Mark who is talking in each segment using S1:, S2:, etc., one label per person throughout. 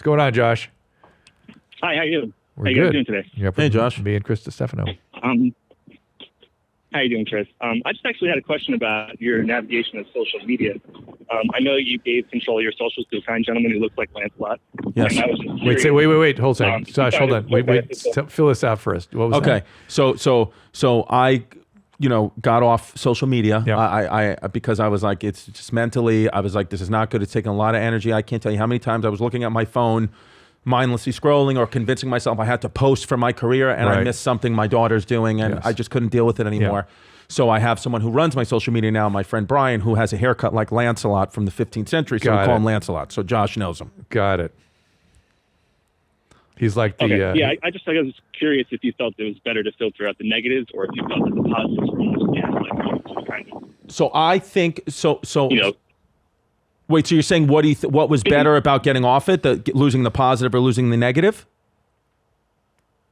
S1: going on, Josh?
S2: Hi, how you doing?
S1: We're
S2: how you
S1: good.
S2: guys doing today?
S1: Yep,
S3: Hey, Josh.
S1: Me and Chris Distefano.
S2: How you doing, Chris? I just actually had a question about your navigation of social media. I know you gave control of your socials to a kind gentleman who looks like Lancelot.
S3: Yes.
S2: And I was just curious,
S1: Wait. Hold on, a second. Josh, hold on. Wait.
S2: Okay.
S1: Fill this out first. What was that?
S3: So I, got off social media.
S1: Yeah.
S3: I because I was like, it's just mentally, I was like, this is not good. It's taking a lot of energy. I can't tell you how many times I was looking at my phone, mindlessly scrolling or convincing myself I had to post for my career and I
S1: Right.
S3: missed something my daughter's doing and
S1: Yes.
S3: I just couldn't deal with it anymore. So I have someone who runs my social media now, my friend Brian, who has a haircut like Lancelot from the 15th century. So we
S1: Got
S3: call
S1: it.
S3: him Lancelot. So Josh knows him.
S1: Got it. He's like the.
S2: Okay. I was curious if you felt it was better to filter out the negatives or if you felt that the positives were almost like kind of.
S3: So I think so.
S2: You know,
S3: Wait, so you're saying what was better about getting off it, losing the positive or losing the negative?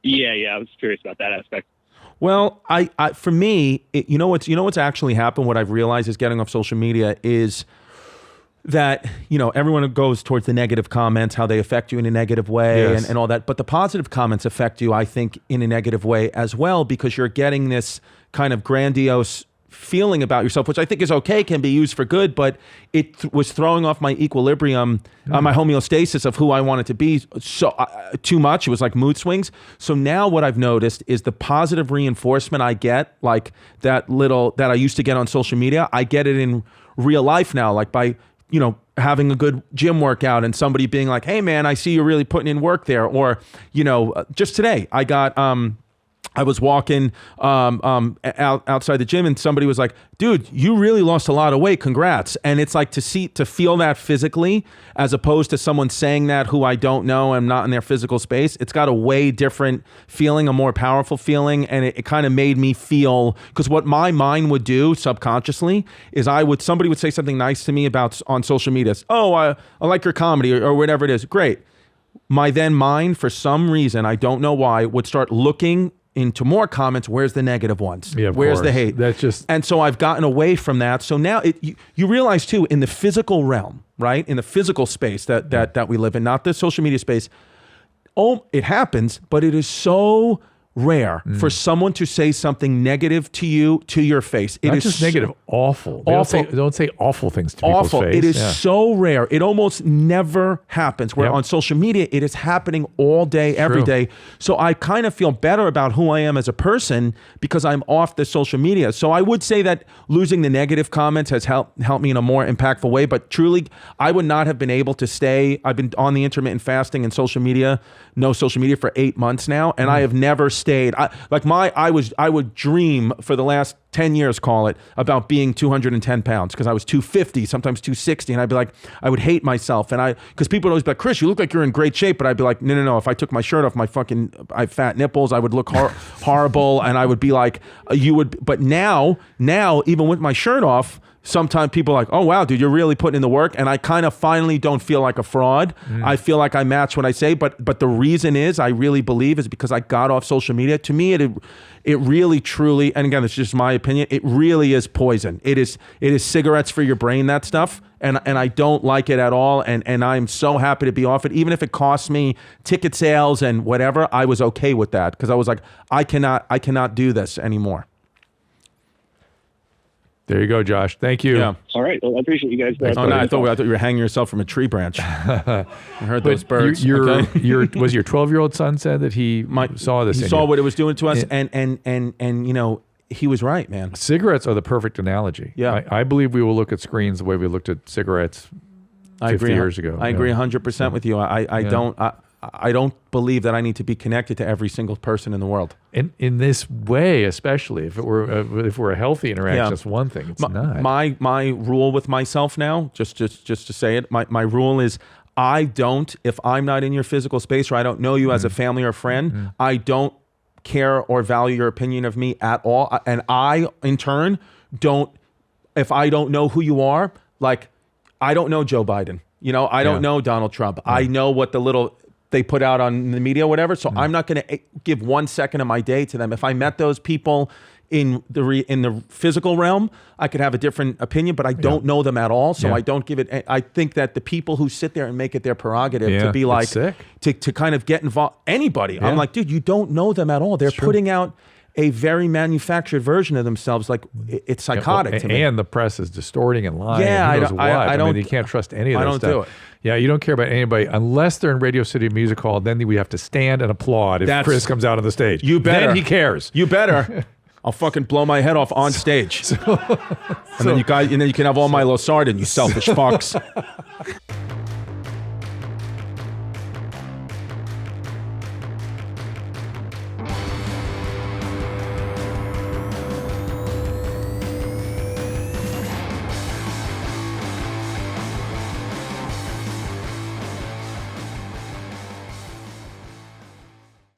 S2: yeah, I was curious about that aspect.
S3: Well, for me, what's actually happened. What I've realized is getting off social media is that everyone goes towards the negative comments, how they affect you in a negative way,
S1: Yes.
S3: and all that. But the positive comments affect you, I think, in a negative way as well, because you're getting this kind of grandiose feeling about yourself, which I think is okay, can be used for good, but it was throwing off my equilibrium, my homeostasis of who I wanted to be so too much. It was like mood swings. So now what I've noticed is the positive reinforcement I get, like that I used to get on social media, I get it in real life now, like by, having a good gym workout and somebody being like, hey man, I see you're really putting in work there. Or, just today I got, I was walking outside the gym and somebody was like, dude, you really lost a lot of weight. Congrats. And it's like to feel that physically as opposed to someone saying that who I don't know, I'm not in their physical space. It's got a way different feeling, a more powerful feeling. And it kind of made me feel, because what my mind would do subconsciously is somebody would say something nice to me on social media. Oh, I like your comedy or whatever it is. Great. My then mind, for some reason, I don't know why, would start looking into more comments. Where's the negative ones?
S1: Yeah, of
S3: where's the
S1: course.
S3: hate?
S1: That's just.
S3: And so I've gotten away from that. So now you realize too, in the physical realm, right? In the physical space that we live in, not the social media space. Oh, it happens, but it is so rare for someone to say something negative to you, to your face. It
S1: Not
S3: is
S1: just negative, awful. They
S3: Awful.
S1: Don't say awful things to
S3: awful.
S1: people's face.
S3: It is
S1: Yeah.
S3: so rare. It almost never happens. Where
S1: Yep.
S3: on social media, it is happening all day, every
S1: True.
S3: day. So I kind of feel better about who I am as a person because I'm off the social media. So I would say that losing the negative comments has helped me in a more impactful way. But truly, I would not have been able to stay. I've been on the intermittent fasting and no social media for 8 months now, and I have never stayed. I would dream for the last 10 years, call it, about being 210 pounds because I was 250, sometimes 260. And I'd be like, I would hate myself. Because people would always be like, Chris, you look like you're in great shape. But I'd be like, no. If I took my shirt off, I have fat nipples, I would look horrible. And I would be like, but now, even with my shirt off, sometimes people are like, oh, wow, dude, you're really putting in the work. And I kind of finally don't feel like a fraud. I feel like I match what I say. But the reason is, I really believe, is because I got off social media. To me, it really, truly, and again, it's just my opinion, it really is poison. It is cigarettes for your brain, that stuff. And I don't like it at all. And I'm so happy to be off it. Even if it costs me ticket sales and whatever, I was okay with that. Because I was like, I cannot do this anymore.
S1: There you go, Josh. Thank you.
S3: Yeah.
S2: All right. Well, I appreciate you guys.
S3: Oh, no, I thought you were hanging yourself from a tree branch. I heard those birds.
S1: Was your 12-year-old son said that he saw this?
S3: He saw what it was doing to us, and he was right, man.
S1: Cigarettes are the perfect analogy.
S3: Yeah.
S1: I believe we will look at screens the way we looked at cigarettes 50 years ago.
S3: I agree 100% with you. I don't believe that I need to be connected to every single person in the world.
S1: In this way, especially if we're a healthy interaction, that's one thing. It's not.
S3: My rule with myself now, just to say it, my rule is, if I'm not in your physical space or I don't know you as a family or friend, I don't care or value your opinion of me at all. And I, in turn, if I don't know who you are, like, I don't know Joe Biden. I don't know Donald Trump. I know what they put out on the media, whatever. So I'm not going to give 1 second of my day to them. If I met those people in the physical realm, I could have a different opinion, but I don't know them at all, so I don't give it. I think that the people who sit there and make it their prerogative to be like to kind of get involved, anybody. I'm like, dude, you don't know them at all. They're putting out a very manufactured version of themselves. Like, it's psychotic to me.
S1: And the press is distorting and lying.
S3: Yeah,
S1: I mean, you can't trust any of that stuff.
S3: I don't do it.
S1: Yeah, you don't care about anybody unless they're in Radio City Music Hall. Then we have to stand and applaud if Chris comes out on the stage.
S3: You better.
S1: Then he cares.
S3: You better. I'll fucking blow my head off on stage. And then you can have all my Losardan, you selfish fucks.